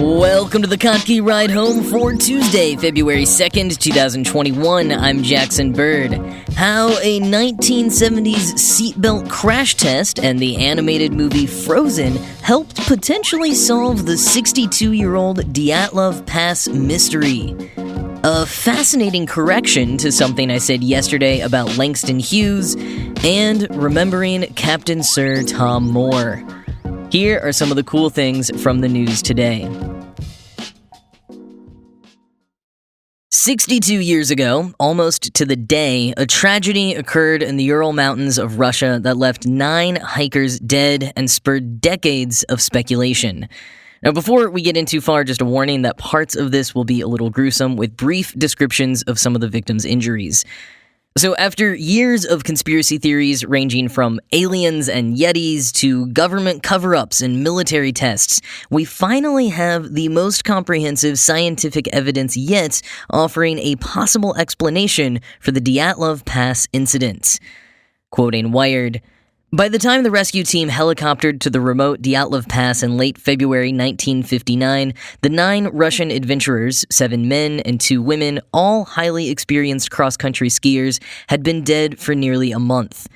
Welcome to the Kottke Ride Home for Tuesday, February 2nd, 2021. I'm Jackson Bird. How a 1970s seatbelt crash test and the animated movie Frozen helped potentially solve the 62-year-old Dyatlov Pass mystery. A fascinating correction to something I said yesterday about Langston Hughes, and remembering Captain Sir Tom Moore. Here are some of the cool things from the news today. 62 years ago, almost to the day, a tragedy occurred in the Ural Mountains of Russia that left 9 hikers dead and spurred decades of speculation. Now, before we get in too far, just a warning that parts of this will be a little gruesome, with brief descriptions of some of the victims' injuries. So after years of conspiracy theories ranging from aliens and yetis to government cover-ups and military tests, we finally have the most comprehensive scientific evidence yet offering a possible explanation for the Dyatlov Pass incident. Quoting Wired, "By the time the rescue team helicoptered to the remote Dyatlov Pass in late February 1959, the 9 Russian adventurers, 7 men and 2 women, all highly experienced cross-country skiers, had been dead for nearly a month.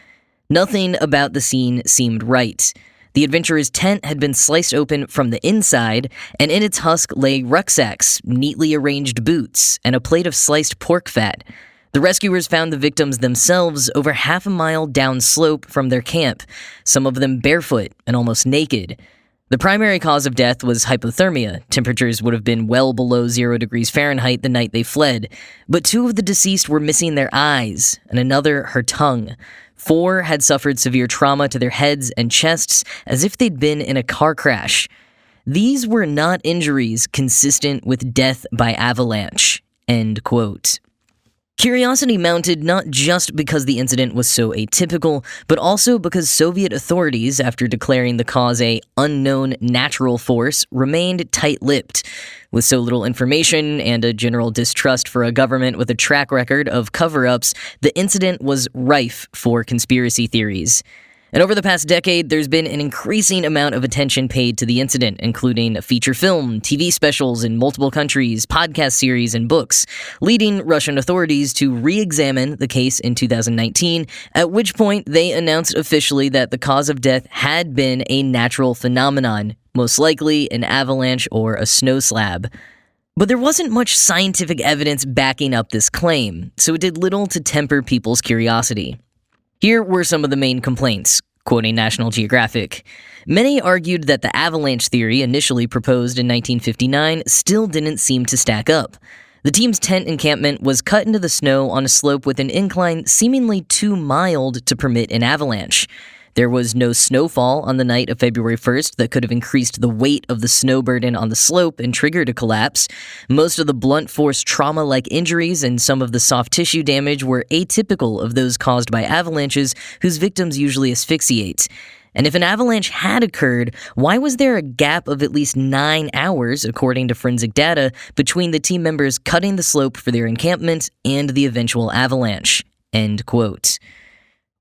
Nothing about the scene seemed right. The adventurers' tent had been sliced open from the inside, and in its husk lay rucksacks, neatly arranged boots, and a plate of sliced pork fat. The rescuers found the victims themselves over half a mile downslope from their camp, some of them barefoot and almost naked. The primary cause of death was hypothermia. Temperatures would have been well below 0 degrees Fahrenheit the night they fled, but 2 of the deceased were missing their eyes, and another her tongue. 4 had suffered severe trauma to their heads and chests, as if they'd been in a car crash. These were not injuries consistent with death by avalanche." End quote. Curiosity mounted not just because the incident was so atypical, but also because Soviet authorities, after declaring the cause a unknown natural force, remained tight-lipped. With so little information and a general distrust for a government with a track record of cover-ups, the incident was rife for conspiracy theories. And over the past decade, there's been an increasing amount of attention paid to the incident, including a feature film, TV specials in multiple countries, podcast series, and books, leading Russian authorities to re-examine the case in 2019, at which point they announced officially that the cause of death had been a natural phenomenon, most likely an avalanche or a snow slab. But there wasn't much scientific evidence backing up this claim, so it did little to temper people's curiosity. Here were some of the main complaints, quoting National Geographic. "Many argued that the avalanche theory initially proposed in 1959 still didn't seem to stack up. The team's tent encampment was cut into the snow on a slope with an incline seemingly too mild to permit an avalanche. There was no snowfall on the night of February 1st that could have increased the weight of the snow burden on the slope and triggered a collapse. Most of the blunt force trauma-like injuries and some of the soft tissue damage were atypical of those caused by avalanches, whose victims usually asphyxiate. And if an avalanche had occurred, why was there a gap of at least 9 hours, according to forensic data, between the team members cutting the slope for their encampment and the eventual avalanche?" End quote.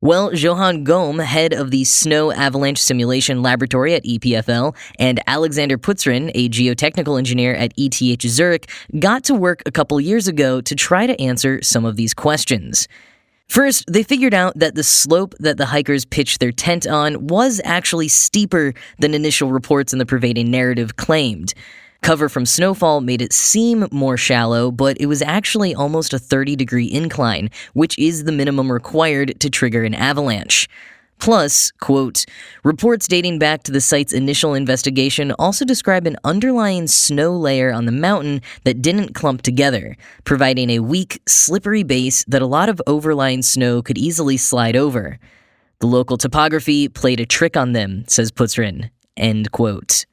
Well, Johan Gohm, head of the Snow Avalanche Simulation Laboratory at EPFL, and Alexander Putzrin, a geotechnical engineer at ETH Zurich, got to work a couple years ago to try to answer some of these questions. First, they figured out that the slope that the hikers pitched their tent on was actually steeper than initial reports in the pervading narrative claimed. Cover from snowfall made it seem more shallow, but it was actually almost a 30-degree incline, which is the minimum required to trigger an avalanche. Plus, quote, "Reports dating back to the site's initial investigation also describe an underlying snow layer on the mountain that didn't clump together, providing a weak, slippery base that a lot of overlying snow could easily slide over. The local topography played a trick on them," says Putzrin. End quote.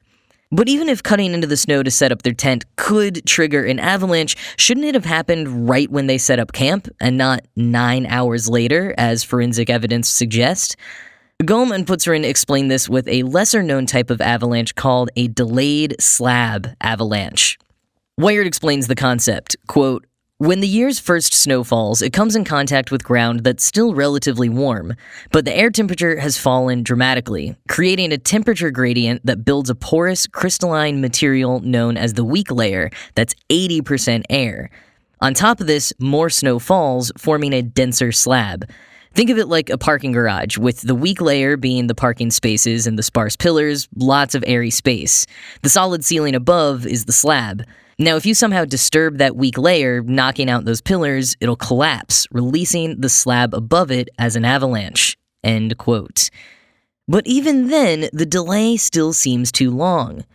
But even if cutting into the snow to set up their tent could trigger an avalanche, shouldn't it have happened right when they set up camp, and not 9 hours later, as forensic evidence suggests? Gohm and Putzrin explain this with a lesser-known type of avalanche called a delayed slab avalanche. Wired explains the concept, quote, When the year's first snow falls, it comes in contact with ground that's still relatively warm, but the air temperature has fallen dramatically, creating a temperature gradient that builds a porous, crystalline material known as the weak layer that's 80% air. On top of this, more snow falls, forming a denser slab. Think of it like a parking garage, with the weak layer being the parking spaces and the sparse pillars, lots of airy space. The solid ceiling above is the slab. Now, if you somehow disturb that weak layer, knocking out those pillars, it'll collapse, releasing the slab above it as an avalanche. End quote. But even then, the delay still seems too long.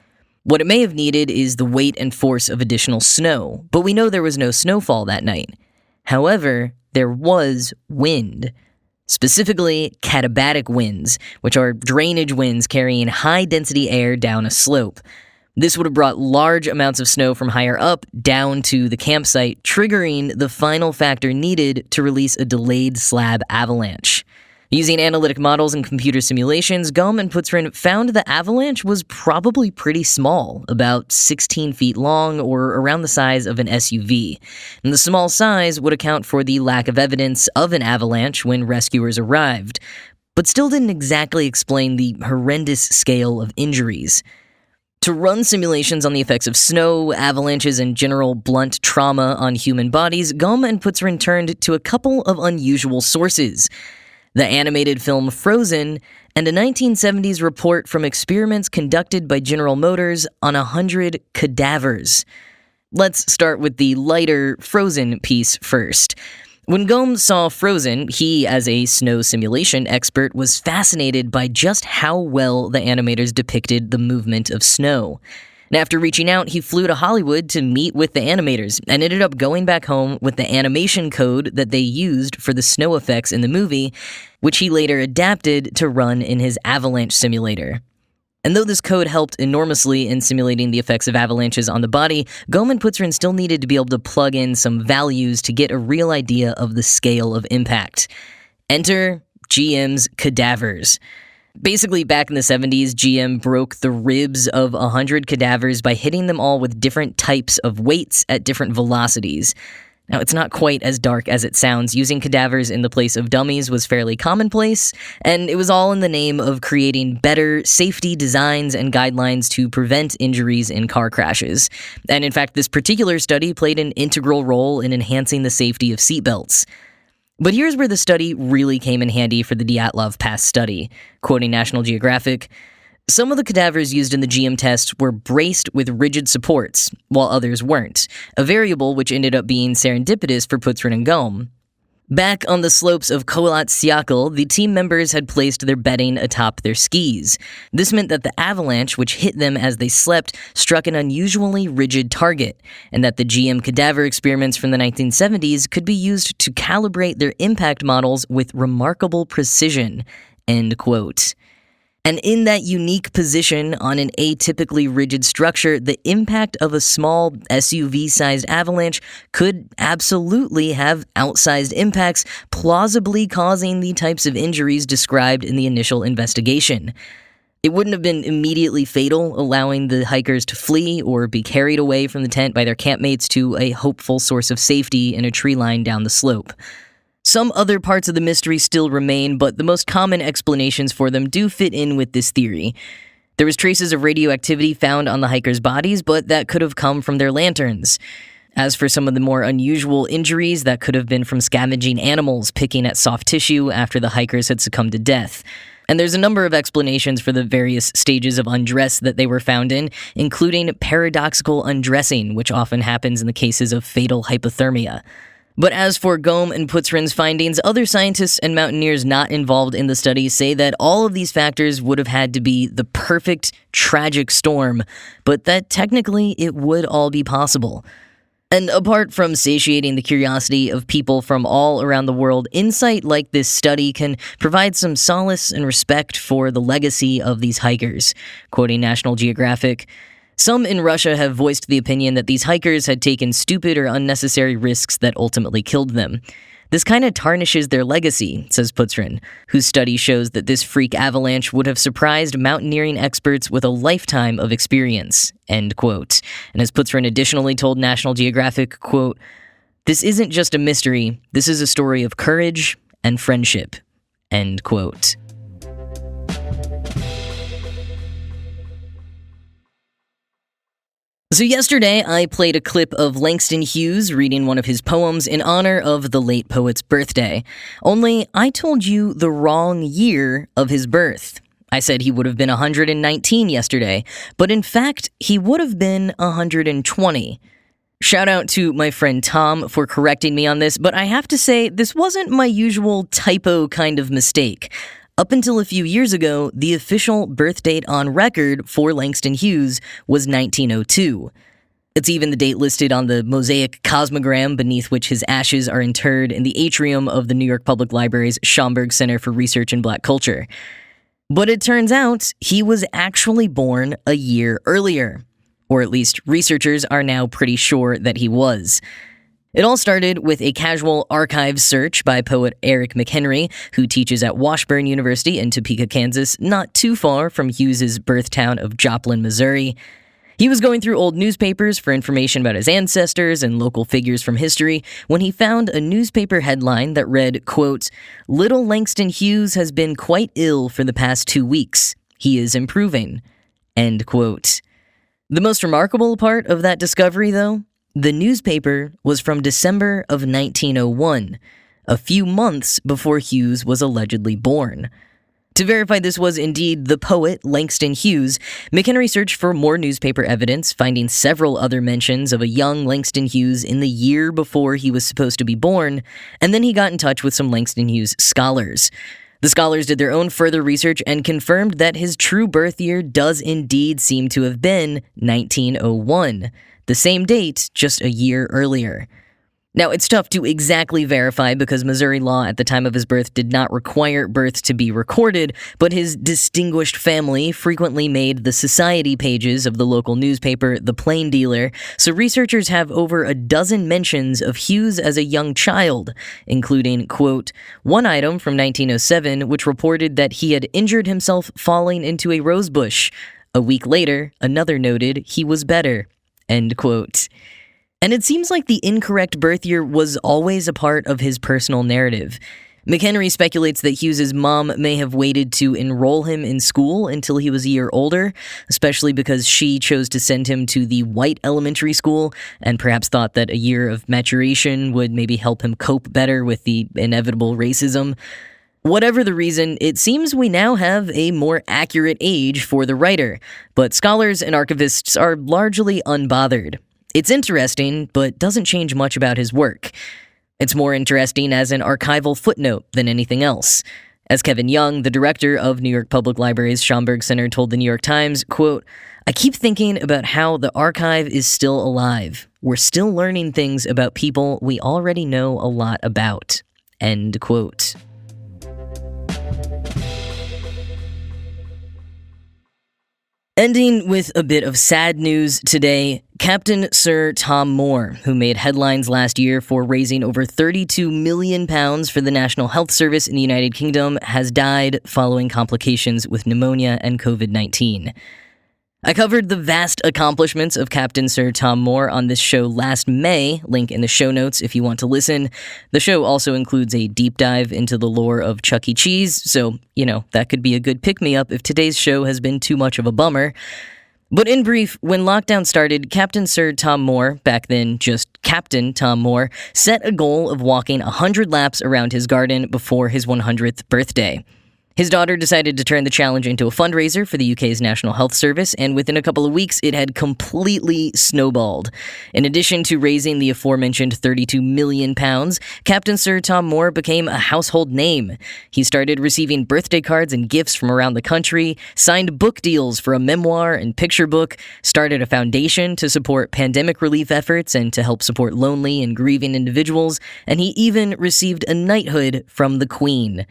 What it may have needed is the weight and force of additional snow, but we know there was no snowfall that night. However, there was wind. Specifically, katabatic winds, which are drainage winds carrying high-density air down a slope. This would have brought large amounts of snow from higher up down to the campsite, triggering the final factor needed to release a delayed slab avalanche. Using analytic models and computer simulations, Gum and Putzrin found the avalanche was probably pretty small, about 16 feet long or around the size of an SUV. And the small size would account for the lack of evidence of an avalanche when rescuers arrived, but still didn't exactly explain the horrendous scale of injuries. To run simulations on the effects of snow, avalanches, and general blunt trauma on human bodies, Gum and Putzrin turned to a couple of unusual sources: the animated film Frozen, and a 1970s report from experiments conducted by General Motors on 100 cadavers. Let's start with the lighter Frozen piece first. When Gome saw Frozen, he, as a snow simulation expert, was fascinated by just how well the animators depicted the movement of snow. And after reaching out, he flew to Hollywood to meet with the animators and ended up going back home with the animation code that they used for the snow effects in the movie, which he later adapted to run in his avalanche simulator. And though this code helped enormously in simulating the effects of avalanches on the body, Gome and Putzrin still needed to be able to plug in some values to get a real idea of the scale of impact. Enter GM's cadavers. Basically, back in the 70s, GM broke the ribs of 100 cadavers by hitting them all with different types of weights at different velocities. Now, it's not quite as dark as it sounds. Using cadavers in the place of dummies was fairly commonplace, and it was all in the name of creating better safety designs and guidelines to prevent injuries in car crashes. And in fact, this particular study played an integral role in enhancing the safety of seatbelts. But here's where the study really came in handy for the Dyatlov Pass study. Quoting National Geographic, "Some of the cadavers used in the GM test were braced with rigid supports, while others weren't, a variable which ended up being serendipitous for Putzrin and Gome. Back on the slopes of Kholat Syakhl, the team members had placed their bedding atop their skis. This meant that the avalanche, which hit them as they slept, struck an unusually rigid target, and that the GM cadaver experiments from the 1970s could be used to calibrate their impact models with remarkable precision." End quote. And in that unique position on an atypically rigid structure, the impact of a small SUV-sized avalanche could absolutely have outsized impacts, plausibly causing the types of injuries described in the initial investigation. It wouldn't have been immediately fatal, allowing the hikers to flee or be carried away from the tent by their campmates to a hopeful source of safety in a tree line down the slope. Some other parts of the mystery still remain, but the most common explanations for them do fit in with this theory. There was traces of radioactivity found on the hikers' bodies, but that could have come from their lanterns. As for some of the more unusual injuries, that could have been from scavenging animals picking at soft tissue after the hikers had succumbed to death. And there's a number of explanations for the various stages of undress that they were found in, including paradoxical undressing, which often happens in the cases of fatal hypothermia. But as for Gome and Putzrin's findings, other scientists and mountaineers not involved in the study say that all of these factors would have had to be the perfect, tragic storm, but that technically it would all be possible. And apart from satiating the curiosity of people from all around the world, insight like this study can provide some solace and respect for the legacy of these hikers. Quoting National Geographic, "Some in Russia have voiced the opinion that these hikers had taken stupid or unnecessary risks that ultimately killed them. This kind of tarnishes their legacy," says Putzrin, whose study shows that this freak avalanche would have surprised mountaineering experts with a lifetime of experience. End quote. And as Putzrin additionally told National Geographic, quote, "This isn't just a mystery, this is a story of courage and friendship." End quote. So yesterday, I played a clip of Langston Hughes reading one of his poems in honor of the late poet's birthday. Only, I told you the wrong year of his birth. I said he would have been 119 yesterday, but in fact, he would have been 120. Shout out to my friend Tom for correcting me on this, but I have to say, this wasn't my usual typo kind of mistake. Up until a few years ago, the official birth date on record for Langston Hughes was 1902. It's even the date listed on the mosaic cosmogram beneath which his ashes are interred in the atrium of the New York Public Library's Schomburg Center for Research in Black Culture. But it turns out he was actually born a year earlier. Or at least researchers are now pretty sure that he was. It all started with a casual archives search by poet Eric McHenry, who teaches at Washburn University in Topeka, Kansas, not too far from Hughes's birth town of Joplin, Missouri. He was going through old newspapers for information about his ancestors and local figures from history when he found a newspaper headline that read, quote, "Little Langston Hughes has been quite ill for the past 2 weeks. He is improving." End quote. The most remarkable part of that discovery, though, the newspaper was from December of 1901, a few months before Hughes was allegedly born. To verify this was indeed the poet Langston Hughes, McHenry searched for more newspaper evidence, finding several other mentions of a young Langston Hughes in the year before he was supposed to be born, and then he got in touch with some Langston Hughes scholars. The scholars did their own further research and confirmed that his true birth year does indeed seem to have been 1901. The same date, just a year earlier. Now, it's tough to exactly verify because Missouri law at the time of his birth did not require births to be recorded, but his distinguished family frequently made the society pages of the local newspaper, The Plain Dealer, so researchers have over a dozen mentions of Hughes as a young child, including, quote, one item from 1907 which reported that he had injured himself falling into a rose bush. A week later, another noted he was better. End quote. And it seems like the incorrect birth year was always a part of his personal narrative. McHenry speculates that Hughes's mom may have waited to enroll him in school until he was a year older, especially because she chose to send him to the white elementary school and perhaps thought that a year of maturation would maybe help him cope better with the inevitable racism. Whatever the reason, it seems we now have a more accurate age for the writer, but scholars and archivists are largely unbothered. It's interesting, but doesn't change much about his work. It's more interesting as an archival footnote than anything else. As Kevin Young, the director of New York Public Library's Schomburg Center, told the New York Times, quote, "I keep thinking about how the archive is still alive. We're still learning things about people we already know a lot about." End quote. Ending with a bit of sad news today, Captain Sir Tom Moore, who made headlines last year for raising over £32 million for the National Health Service in the United Kingdom, has died following complications with pneumonia and COVID-19. I covered the vast accomplishments of Captain Sir Tom Moore on this show last May, link in the show notes if you want to listen. The show also includes a deep dive into the lore of Chuck E. Cheese, so, that could be a good pick-me-up if today's show has been too much of a bummer. But in brief, when lockdown started, Captain Sir Tom Moore, back then just Captain Tom Moore, set a goal of walking 100 laps around his garden before his 100th birthday. His daughter decided to turn the challenge into a fundraiser for the UK's National Health Service, and within a couple of weeks, it had completely snowballed. In addition to raising the aforementioned £32 million, Captain Sir Tom Moore became a household name. He started receiving birthday cards and gifts from around the country, signed book deals for a memoir and picture book, started a foundation to support pandemic relief efforts and to help support lonely and grieving individuals, and he even received a knighthood from the Queen.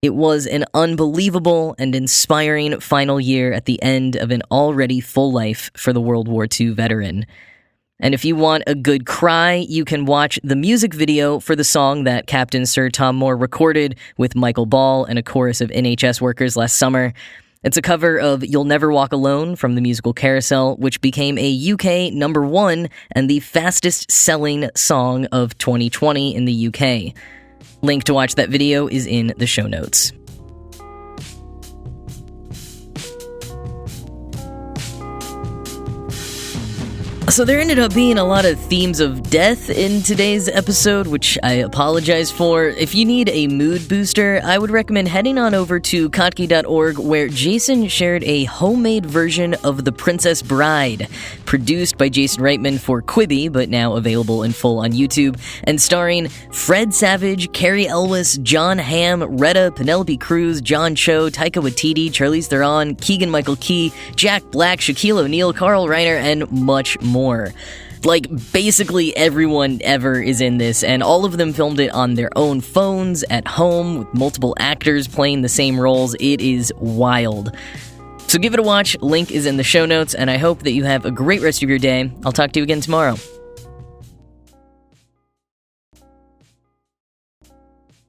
It was an unbelievable and inspiring final year at the end of an already full life for the World War II veteran. And if you want a good cry, you can watch the music video for the song that Captain Sir Tom Moore recorded with Michael Ball and a chorus of NHS workers last summer. It's a cover of You'll Never Walk Alone from the musical Carousel, which became a UK #1 and the fastest-selling song of 2020 in the UK. Link to watch that video is in the show notes. So there ended up being a lot of themes of death in today's episode, which I apologize for. If you need a mood booster, I would recommend heading on over to kottke.org, where Jason shared a homemade version of The Princess Bride, produced by Jason Reitman for Quibi, but now available in full on YouTube, and starring Fred Savage, Carrie Elwes, John Hamm, Retta, Penelope Cruz, John Cho, Taika Waititi, Charlize Theron, Keegan-Michael Key, Jack Black, Shaquille O'Neal, Carl Reiner, and much more. Like, basically everyone ever is in this, and all of them filmed it on their own phones, at home, with multiple actors playing the same roles. It is wild. So give it a watch, link is in the show notes, and I hope that you have a great rest of your day. I'll talk to you again tomorrow.